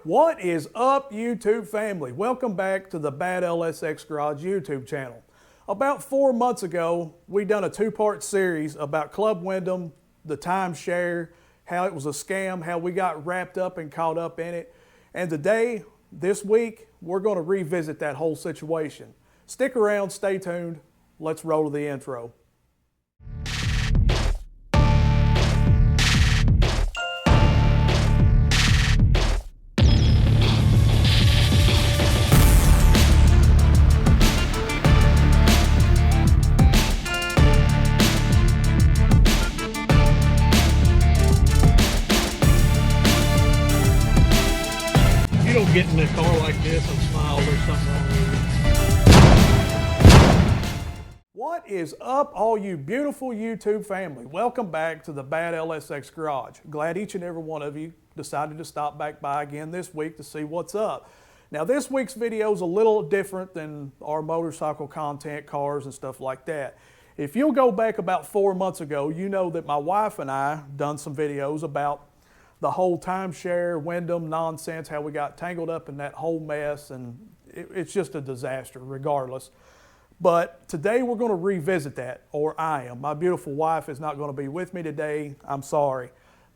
What is up, YouTube family? Welcome back to the Bad LSX Garage YouTube channel. About 4 months ago, we done a two-part series about Club Wyndham, the timeshare, how it was a scam, how we got wrapped up and caught up in it. And today, this week, we're going to revisit that whole situation. Stick around, stay tuned. Let's roll to the intro. You don't get in a car like this and smile, there's something wrong with you. What is up, all you beautiful YouTube family? Welcome back to the Bad LSX Garage. Glad each and every one of you decided to stop back by again this week to see what's up. Now this week's video is a little different than our motorcycle content, cars and stuff like that. If you'll go back about 4 months ago, you know that my wife and I done some videos about the whole timeshare, Wyndham nonsense, how we got tangled up in that whole mess, and it's just a disaster regardless. But today we're going to revisit that, or I am. My beautiful wife is not going to be with me today. I'm sorry.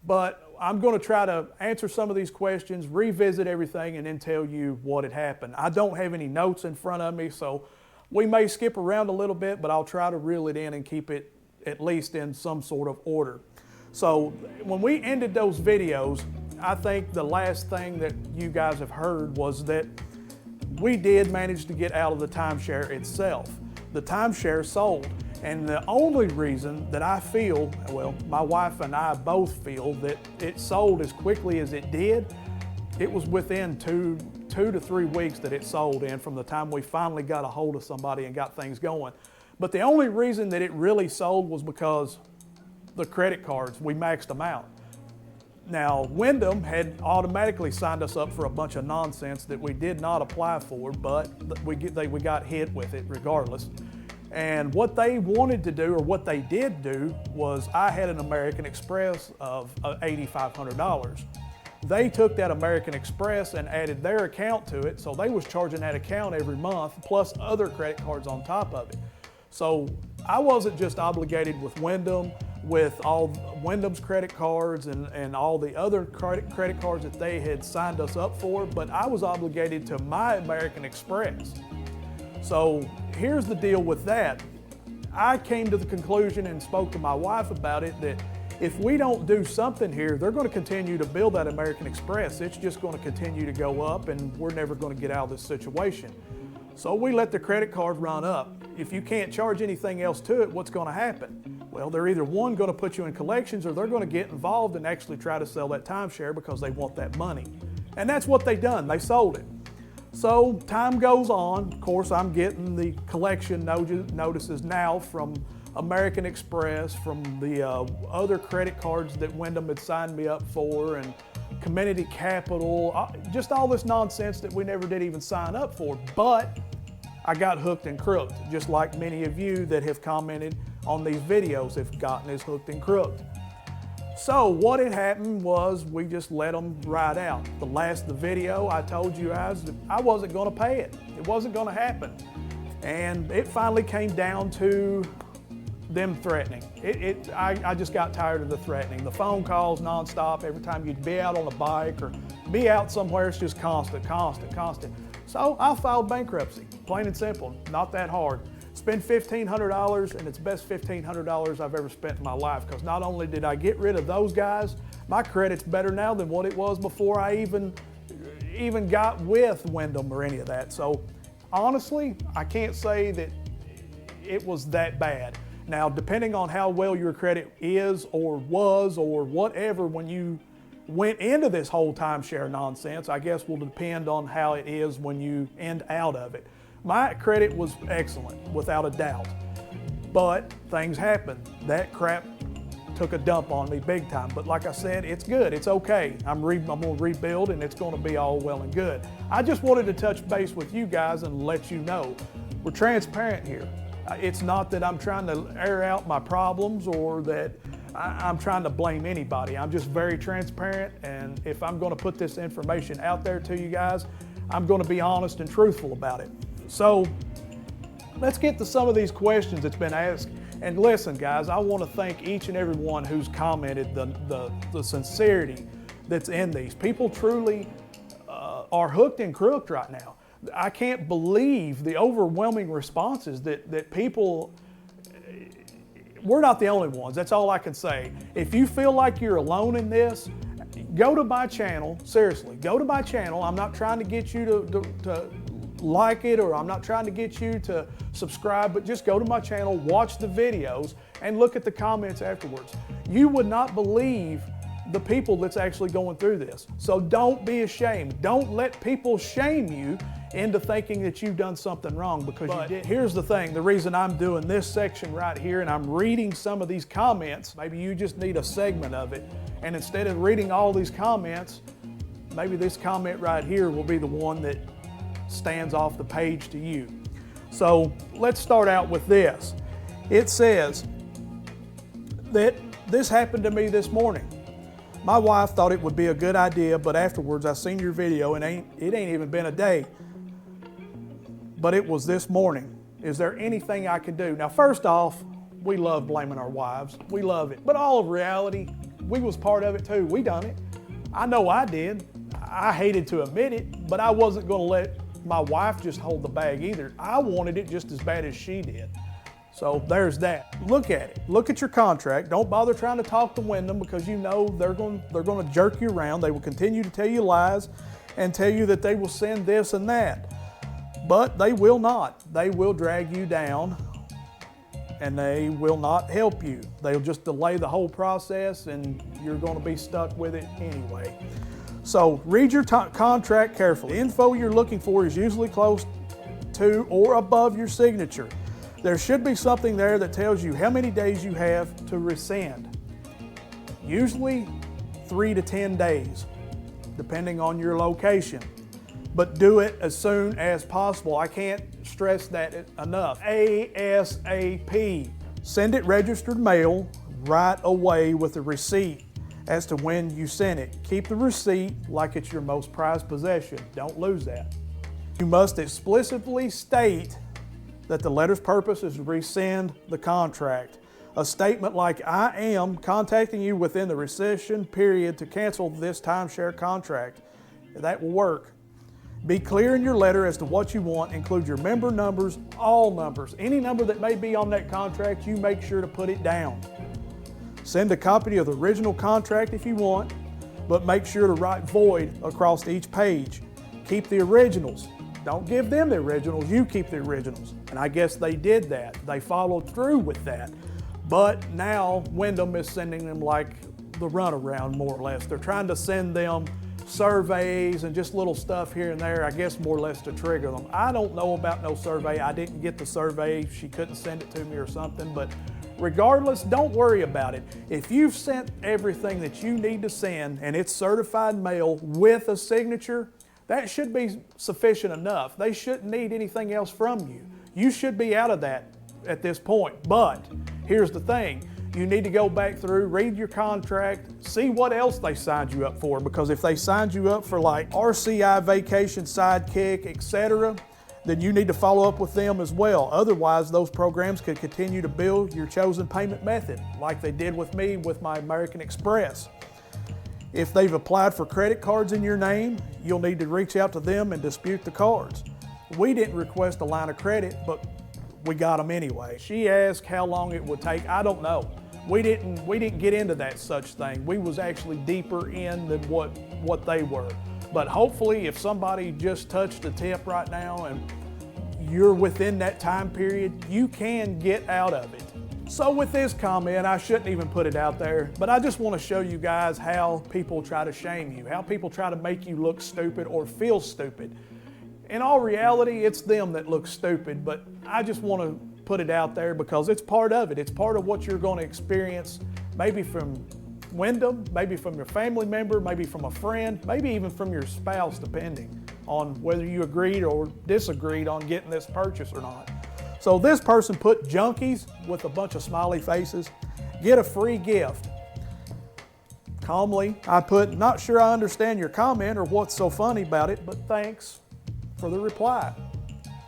But I'm going to try to answer some of these questions, revisit everything, and then tell you what had happened. I don't have any notes in front of me, so we may skip around a little bit, but I'll try to reel it in and keep it at least in some sort of order. So when we ended those videos, I think the last thing that you guys have heard was that we did manage to get out of the timeshare itself. The timeshare sold, and the only reason that I feel, well, my wife and I both feel that it sold as quickly as it did, it was within two to 3 weeks that it sold in from the time we finally got a hold of somebody and got things going. But the only reason that it really sold was because the credit cards, we maxed them out. Now, Wyndham had automatically signed us up for a bunch of nonsense that we did not apply for, but we got hit with it regardless. And what they wanted to do, or what they did do, was I had an American Express of $8,500. They took that American Express and added their account to it, so they was charging that account every month, plus other credit cards on top of it. So I wasn't just obligated with Wyndham, with all Wyndham's credit cards and all the other credit cards that they had signed us up for, but I was obligated to my American Express. So here's the deal with that. I came to the conclusion and spoke to my wife about it that if we don't do something here, they're going to continue to build that American Express. It's just going to continue to go up, and we're never going to get out of this situation. So we let the credit card run up. If you can't charge anything else to it, what's going to happen? Well, they're either one, going to put you in collections, or they're going to get involved and actually try to sell that timeshare because they want that money. And that's what they done. They sold it. So time goes on. Of course, I'm getting the collection notices now from American Express, from the other credit cards that Wyndham had signed me up for, and Commentity Capital, just all this nonsense that we never did even sign up for. But I got hooked and crooked, just like many of you that have commented on these videos have gotten as hooked and crooked. So what had happened was we just let them ride out. The video I told you guys that I wasn't going to pay it. It wasn't going to happen. And it finally came down to them threatening. I just got tired of the threatening. The phone calls nonstop. Every time you'd be out on a bike or be out somewhere, it's just constant. So I filed bankruptcy, plain and simple, not that hard. Spent $1,500, and it's the best $1,500 I've ever spent in my life, because not only did I get rid of those guys, my credit's better now than what it was before I even got with Wyndham or any of that. So honestly, I can't say that it was that bad. Now, depending on how well your credit is or was or whatever when you went into this whole timeshare nonsense, I guess will depend on how it is when you end out of it. My credit was excellent, without a doubt, but things happened. That crap took a dump on me big time. But like I said, it's good, it's okay. I'm going to rebuild, and it's going to be all well and good. I just wanted to touch base with you guys and let you know we're transparent here. It's not that I'm trying to air out my problems or that I'm trying to blame anybody. I'm just very transparent, and if I'm going to put this information out there to you guys, I'm going to be honest and truthful about it. So let's get to some of these questions that's been asked. And listen, guys, I want to thank each and every one who's commented, the sincerity that's in these. People truly are hooked and crooked right now. I can't believe the overwhelming responses that people, we're not the only ones, that's all I can say. If you feel like you're alone in this, go to my channel, seriously, go to my channel. I'm not trying to get you to like it, or I'm not trying to get you to subscribe, but just go to my channel, watch the videos, and look at the comments afterwards. You would not believe the people that's actually going through this. So don't be ashamed. Don't let people shame you into thinking that you've done something wrong because you did. Here's the thing, the reason I'm doing this section right here and I'm reading some of these comments, maybe you just need a segment of it, and instead of reading all these comments, maybe this comment right here will be the one that stands off the page to you. So let's start out with this. It says that this happened to me this morning. My wife thought it would be a good idea, but afterwards I seen your video and it ain't even been a day. But it was this morning. Is there anything I can do? Now, first off, we love blaming our wives. We love it. But all of reality, we was part of it too. We done it. I know I did. I hated to admit it, but I wasn't going to let my wife just hold the bag either. I wanted it just as bad as she did. So there's that. Look at it. Look at your contract. Don't bother trying to talk to Wyndham because you know they're going to jerk you around. They will continue to tell you lies and tell you that they will send this and that. But they will not. They will drag you down and they will not help you. They'll just delay the whole process and you're going to be stuck with it anyway. So read your contract carefully. The info you're looking for is usually close to or above your signature. There should be something there that tells you how many days you have to rescind. Usually 3 to 10 days, depending on your location. But do it as soon as possible. I can't stress that enough. ASAP. Send it registered mail right away with a receipt as to when you sent it. Keep the receipt like it's your most prized possession. Don't lose that. You must explicitly state that the letter's purpose is to rescind the contract. A statement like, I am contacting you within the rescission period to cancel this timeshare contract. That will work. Be clear in your letter as to what you want. Include your member numbers, all numbers. Any number that may be on that contract, you make sure to put it down. Send a copy of the original contract if you want, but make sure to write void across each page. Keep the originals. Don't give them the originals, you keep the originals. And I guess they did that. They followed through with that. But now Wyndham is sending them like the runaround, more or less. They're trying to send them surveys and just little stuff here and there, I guess more or less to trigger them. I don't know about no survey. I didn't get the survey. She couldn't send it to me or something, but regardless, don't worry about it. If you've sent everything that you need to send and it's certified mail with a signature, that should be sufficient enough. They shouldn't need anything else from you. You should be out of that at this point. But here's the thing. You need to go back through, read your contract, see what else they signed you up for. Because if they signed you up for like RCI, Vacation, Sidekick, etc., then you need to follow up with them as well. Otherwise, those programs could continue to bill your chosen payment method, like they did with me with my American Express. If they've applied for credit cards in your name, you'll need to reach out to them and dispute the cards. We didn't request a line of credit, but we got them anyway. She asked how long it would take. I don't know. We didn't get into that such thing. We was actually deeper in than what they were. But hopefully if somebody just touched the tip right now and you're within that time period, you can get out of it. So with this comment, I shouldn't even put it out there, but I just want to show you guys how people try to shame you, how people try to make you look stupid or feel stupid. In all reality, it's them that look stupid, but I just want to put it out there because it's part of it. It's part of what you're going to experience, maybe from Wyndham, maybe from your family member, maybe from a friend, maybe even from your spouse, depending on whether you agreed or disagreed on getting this purchase or not. So this person put Junkies with a bunch of smiley faces. Get a free gift. Calmly, I put, not sure I understand your comment or what's so funny about it, but thanks for the reply.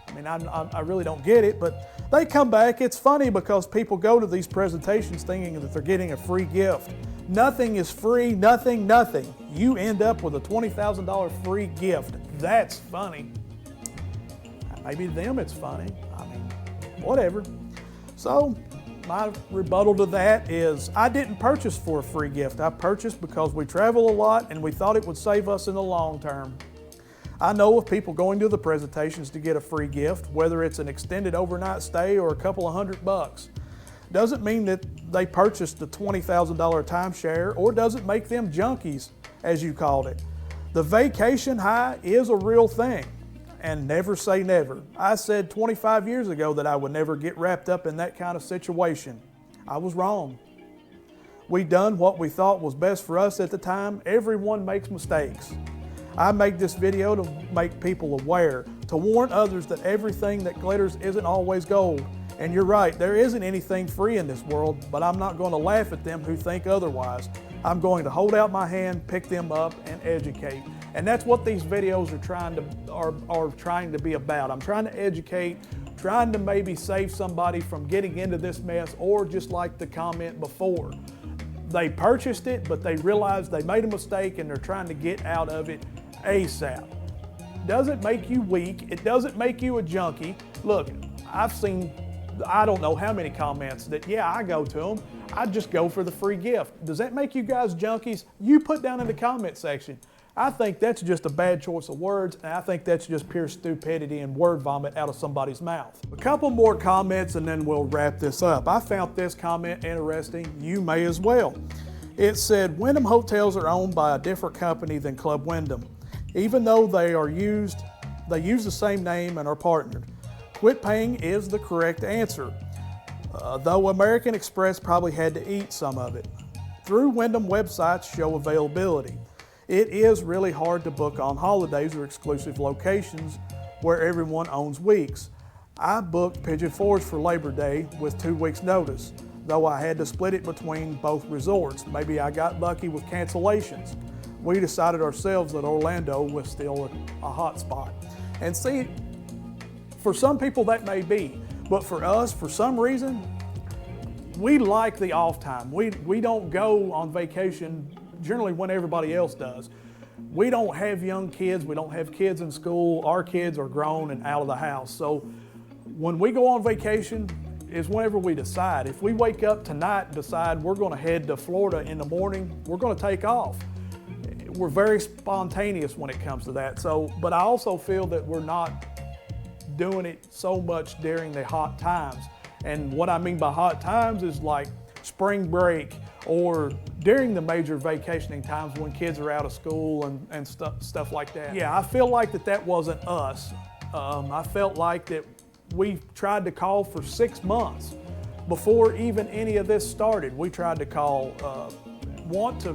I mean, I really don't get it, but they come back. It's funny because people go to these presentations thinking that they're getting a free gift. Nothing is free, nothing. You end up with a $20,000 free gift. That's funny. Maybe to them it's funny. I mean, whatever. So my rebuttal to that is I didn't purchase for a free gift. I purchased because we travel a lot and we thought it would save us in the long term. I know of people going to the presentations to get a free gift, whether it's an extended overnight stay or a couple of $100. Doesn't mean that they purchased a $20,000 timeshare or doesn't make them junkies, as you called it. The vacation high is a real thing, and never say never. I said 25 years ago that I would never get wrapped up in that kind of situation. I was wrong. We done what we thought was best for us at the time. Everyone makes mistakes. I make this video to make people aware, to warn others that everything that glitters isn't always gold. And you're right, there isn't anything free in this world, but I'm not going to laugh at them who think otherwise. I'm going to hold out my hand, pick them up, and educate. And that's what these videos are trying to be about. I'm trying to educate, trying to maybe save somebody from getting into this mess, or just like the comment before. They purchased it, but they realized they made a mistake and they're trying to get out of it ASAP. Doesn't make you weak. It doesn't make you a junkie. Look, I've seen, I don't know how many comments that, yeah, I go to them. I just go for the free gift. Does that make you guys junkies? You put down in the comment section. I think that's just a bad choice of words, and I think that's just pure stupidity and word vomit out of somebody's mouth. A couple more comments and then we'll wrap this up. I found this comment interesting. You may as well. It said, Wyndham Hotels are owned by a different company than Club Wyndham. Even though they use the same name and are partnered. Quit paying is the correct answer, though American Express probably had to eat some of it. Through Wyndham websites show availability. It is really hard to book on holidays or exclusive locations where everyone owns weeks. I booked Pigeon Forge for Labor Day with 2 weeks notice, though I had to split it between both resorts. Maybe I got lucky with cancellations. We decided ourselves that Orlando was still a hot spot. And see, for some people that may be, but for us, for some reason, we like the off time. We don't go on vacation generally when everybody else does. We don't have young kids, we don't have kids in school, our kids are grown and out of the house. So when we go on vacation is whenever we decide. If we wake up tonight and decide we're gonna head to Florida in the morning, we're gonna take off. We're very spontaneous when it comes to that. So, but I also feel that we're not doing it so much during the hot times. And what I mean by hot times is like spring break or during the major vacationing times when kids are out of school and stuff like that. Yeah, I feel like that wasn't us. I felt like that we tried to call for 6 months before even any of this started. We tried to call, want to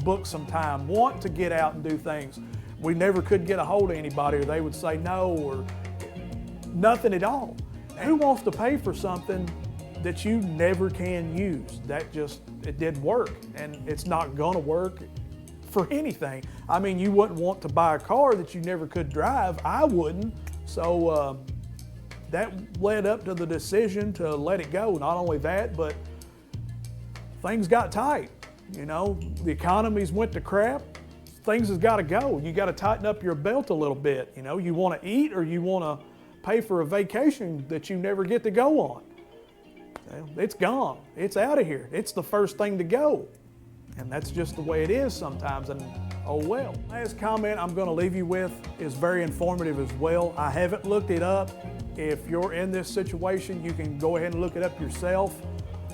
book some time, want to get out and do things. We never could get a hold of anybody, or they would say no, or nothing at all. Who wants to pay for something that you never can use? It didn't work, and it's not gonna work for anything. I mean, you wouldn't want to buy a car that you never could drive. I wouldn't. So that led up to the decision to let it go. Not only that, but things got tight. You know, the economies went to crap. Things has got to go. You got to tighten up your belt a little bit. You know, you want to eat or you want to pay for a vacation that you never get to go on. Well, it's gone. It's out of here. It's the first thing to go. And that's just the way it is sometimes, and oh well. Last comment I'm going to leave you with is very informative as well. I haven't looked it up. If you're in this situation, you can go ahead and look it up yourself.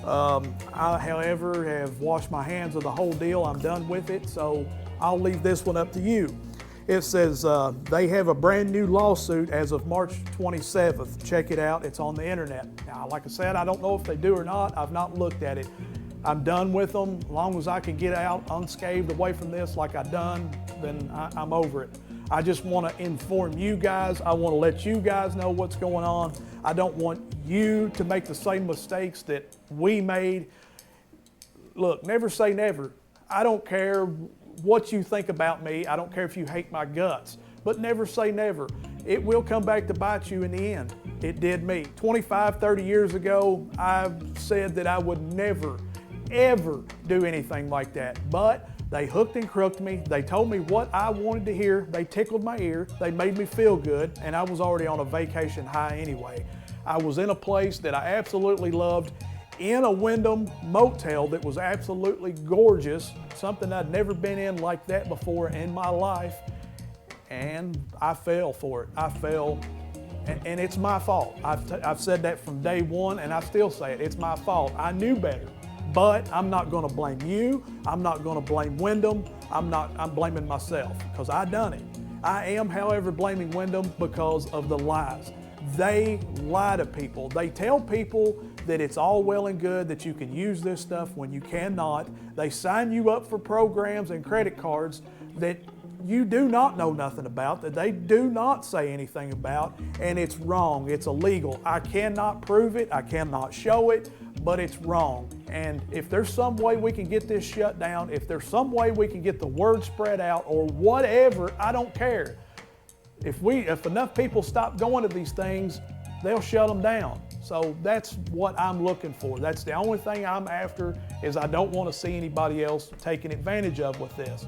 I, however, have washed my hands of the whole deal. I'm done with it, so I'll leave this one up to you. It says they have a brand new lawsuit as of March 27th. Check it out. It's on the internet. Now, like I said, I don't know if they do or not. I've not looked at it. I'm done with them. As long as I can get out unscathed away from this like I've done, then I'm over it. I just want to inform you guys. I want to let you guys know what's going on. I don't want you to make the same mistakes that we made. Look, never say never. I don't care what you think about me. I don't care if you hate my guts, but never say never. It will come back to bite you in the end. It did me. 25, 30 years ago, I said that I would never, ever do anything like that. But they hooked and crooked me. They told me what I wanted to hear. They tickled my ear. They made me feel good, and I was already on a vacation high anyway. I was in a place that I absolutely loved, in a Wyndham motel that was absolutely gorgeous, something I'd never been in like that before in my life, and I fell for it. I fell, and it's my fault. I've said that from day one, and I still say it. It's my fault. I knew better, but I'm not going to blame you. I'm not going to blame Wyndham. I'm blaming myself because I done it. I am, however, blaming Wyndham because of the lies. They lie to people. They tell people that it's all well and good that you can use this stuff when you cannot. They sign you up for programs and credit cards that you do not know nothing about, that they do not say anything about, and it's wrong. It's illegal. I cannot prove it. I cannot show it, but it's wrong. And if there's some way we can get this shut down, if there's some way we can get the word spread out or whatever, I don't care. If enough people stop going to these things, they'll shut them down. So that's what I'm looking for. That's the only thing I'm after, is I don't want to see anybody else taken advantage of with this.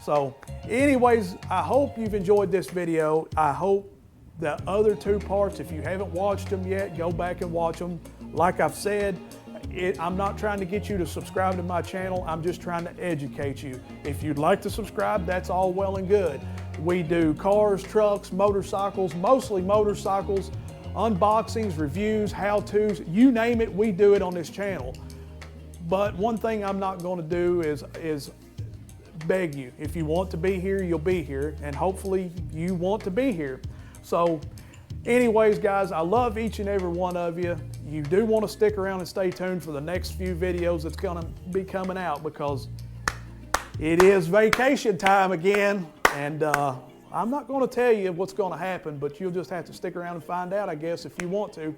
So anyways, I hope you've enjoyed this video. I hope the other two parts, if you haven't watched them yet, go back and watch them. Like I've said, I'm not trying to get you to subscribe to my channel. I'm just trying to educate you. If you'd like to subscribe, that's all well and good. We do cars, trucks, motorcycles, mostly motorcycles, unboxings, reviews, how-tos, you name it, we do it on this channel. But one thing I'm not going to do is beg you. If you want to be here, you'll be here, and hopefully you want to be here. So anyways, guys, I love each and every one of you. You do want to stick around and stay tuned for the next few videos that's going to be coming out, because it is vacation time again, and I'm not going to tell you what's going to happen, but you'll just have to stick around and find out, I guess, if you want to.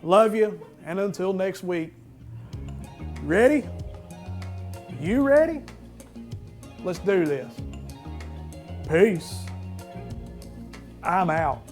Love you, and until next week. Ready? You ready? Let's do this. Peace. I'm out.